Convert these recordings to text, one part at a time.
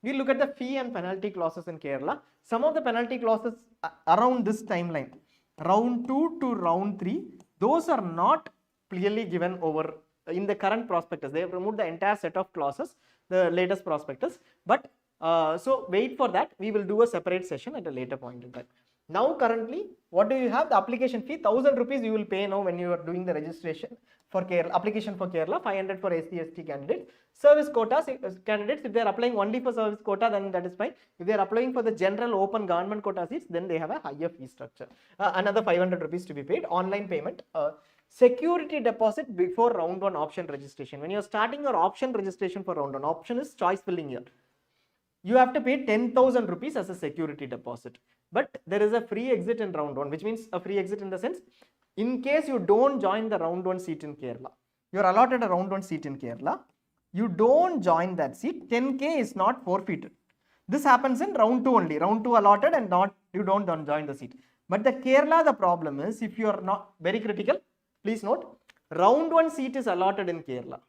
we look at the fee and penalty clauses in Kerala. Some of the penalty clauses around this timeline, round 2 to round 3, those are not clearly given over in the current prospectus. They have removed the entire set of clauses, the latest prospectus. But so wait for that. We will do a separate session at a later point in time. Now currently, what do you have? The application fee, 1000 rupees you will pay now when you are doing the registration for Kerala, application for Kerala, 500 for SC/ST candidates. Service quotas candidates, if they are applying only for service quota, then that is fine. If they are applying for the general open government quota seats, then they have a higher fee structure. Another 500 rupees to be paid, online payment. Security deposit before round 1 option registration. When you are starting your option registration for round 1, option is choice filling year. You have to pay 10,000 rupees as a security deposit. But there is a free exit in round 1, which means a free exit in the sense, in case you don't join the round 1 seat in Kerala, you are allotted a round 1 seat in Kerala, you don't join that seat, 10k is not forfeited. This happens in round 2 only, round 2 allotted and not you don't join the seat. But the Kerala, the problem is, if you are not very critical, please note, round 1 seat is allotted in Kerala.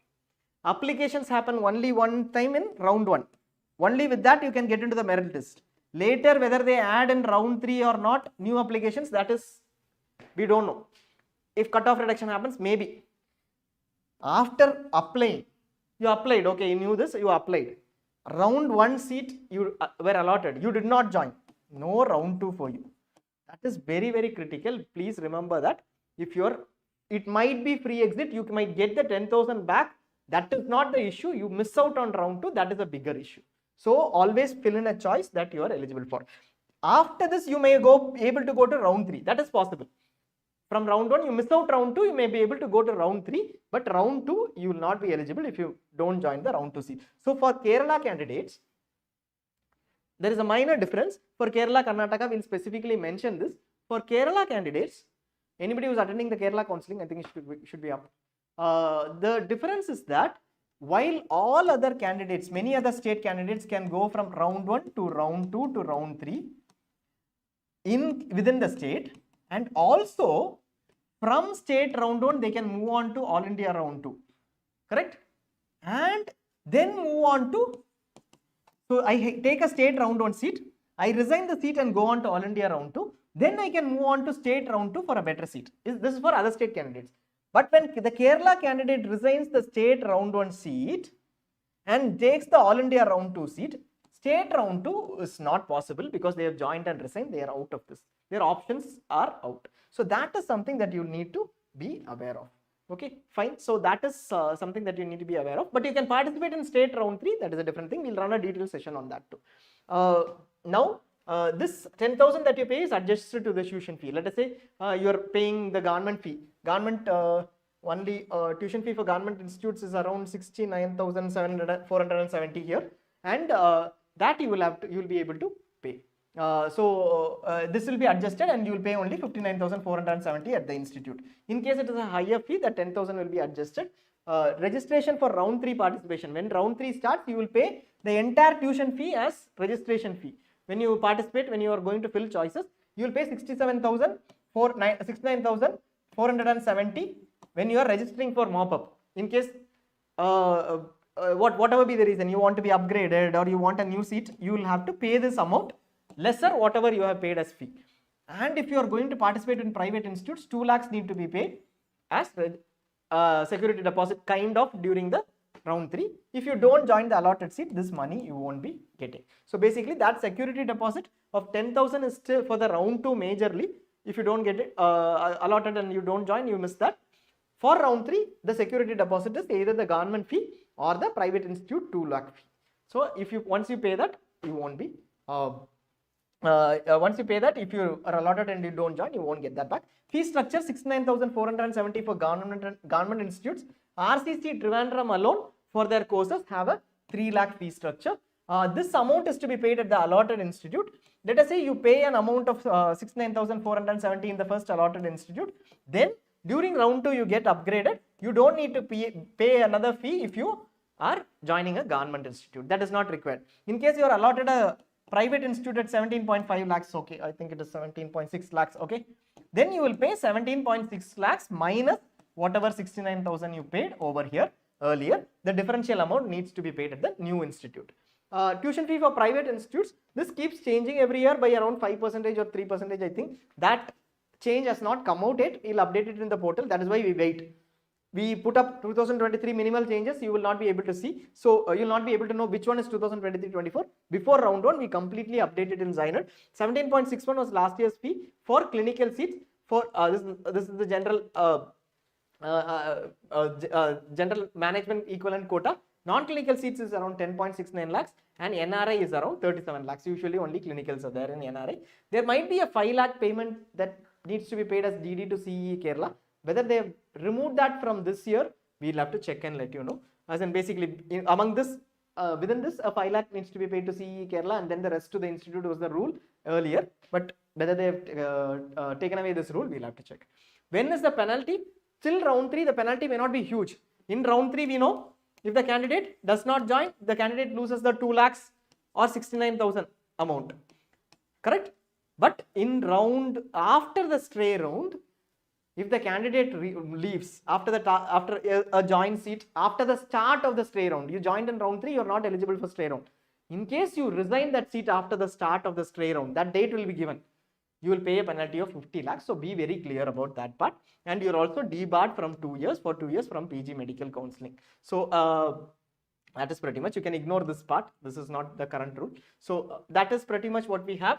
Applications happen only one time in round 1. Only with that you can get into the merit list. Later, whether they add in round 3 or not, new applications, that is, we don't know. If cutoff reduction happens, maybe. After applying, you applied, okay, you knew this, you applied. Round 1 seat you were allotted, you did not join. No round 2 for you. That is very, very critical. Please remember that. If you're, it might be free exit, you might get the 10,000 back. That is not the issue. You miss out on round 2, that is a bigger issue. So always fill in a choice that you are eligible for. After this, you may able to go to round 3. That is possible. From round 1, you miss out round 2, you may be able to go to round 3, but round 2, you will not be eligible if you don't join the round 2 seat. So for Kerala candidates, there is a minor difference. For Kerala, Karnataka, we will specifically mention this. For Kerala candidates, anybody who is attending the Kerala counseling, I think it should be up. The difference is that while all other candidates, many other state candidates can go from round 1 to round 2 to round 3 within the state, and also from state round 1 they can move on to all India round 2, correct? And then move on to, so I take a state round 1 seat, I resign the seat and go on to all India round 2, then I can move on to state round 2 for a better seat. This is for other state candidates. But when the Kerala candidate resigns the state round 1 seat and takes the all India round 2 seat, state round 2 is not possible because they have joined and resigned, they are out of this. Their options are out. So that is something that you need to be aware of. Okay, fine. So that is something that you need to be aware of. But you can participate in state round 3, that is a different thing. We'll run a detailed session on that too. Now, this 10,000 that you pay is adjusted to the tuition fee. Let us say you are paying the government fee. Government only tuition fee for government institutes is around 69,470 here, and that you will be able to pay. This will be adjusted and you will pay only 59,470 at the institute. In case it is a higher fee, the 10,000 will be adjusted. Registration for round 3 participation. When round 3 starts, you will pay the entire tuition fee as registration fee. When you participate, when you are going to fill choices, you will pay 69,470 when you are registering for mop-up. In case whatever be the reason, you want to be upgraded or you want a new seat, you will have to pay this amount lesser whatever you have paid as fee. And if you are going to participate in private institutes, 2 lakhs need to be paid as security deposit kind of during the round 3. If you don't join the allotted seat, this money you won't be getting. So basically that security deposit of 10,000 is still for the round 2 majorly. If you don't get it allotted and you don't join, you miss that. For round 3, the security deposit is either the government fee or the private institute 2 lakh fee. So if you once you pay that, you won't be once you pay that, if you are allotted and you don't join, you won't get that back. Fee structure 69,470 for government institutes. RCC Trivandrum alone for their courses have a 3 lakh fee structure. This amount is to be paid at the allotted institute. Let us say you pay an amount of 69,470 in the first allotted institute. Then during round 2 you get upgraded. You don't need to pay another fee if you are joining a government institute. That is not required. In case you are allotted a private institute at 17.5 lakhs, okay, I think it is 17.6 lakhs, okay. Then you will pay 17.6 lakhs minus whatever 69,000 you paid over here earlier. The differential amount needs to be paid at the new institute. Tuition fee for private institutes, this keeps changing every year by around 5% or 3%. I think that change has not come out yet. We'll update it in the portal. That is why we wait. We put up 2023 minimal changes. You will not be able to see. So you'll not be able to know which one is 2023-24. Before round 1, we completely updated in Zyner. 17.61 was last year's fee for clinical seats. For this is the general general management equivalent quota. Non-clinical seats is around 10.69 lakhs and NRI is around 37 lakhs. Usually only clinicals are there in NRI. There might be a 5 lakh payment that needs to be paid as DD to CE Kerala. Whether they have removed that from this year, we'll have to check and let you know. As in basically among this, within this, a 5 lakh needs to be paid to CE Kerala and then the rest to the institute was the rule earlier. But whether they have taken away this rule, we'll have to check. When is the penalty? Till round 3, the penalty may not be huge. In round 3, we know if the candidate does not join, the candidate loses the 2 lakhs or 69,000 amount. Correct? But in round, after the stray round, if the candidate leaves after a joint seat, after the start of the stray round, you joined in round 3, you are not eligible for stray round. In case you resign that seat after the start of the stray round, that date will be given. You will pay a penalty of 50 lakhs. So be very clear about that part. And you're also debarred from 2 years for 2 years from PG medical counseling. So that is pretty much, you can ignore this part. This is not the current rule. So that is pretty much what we have.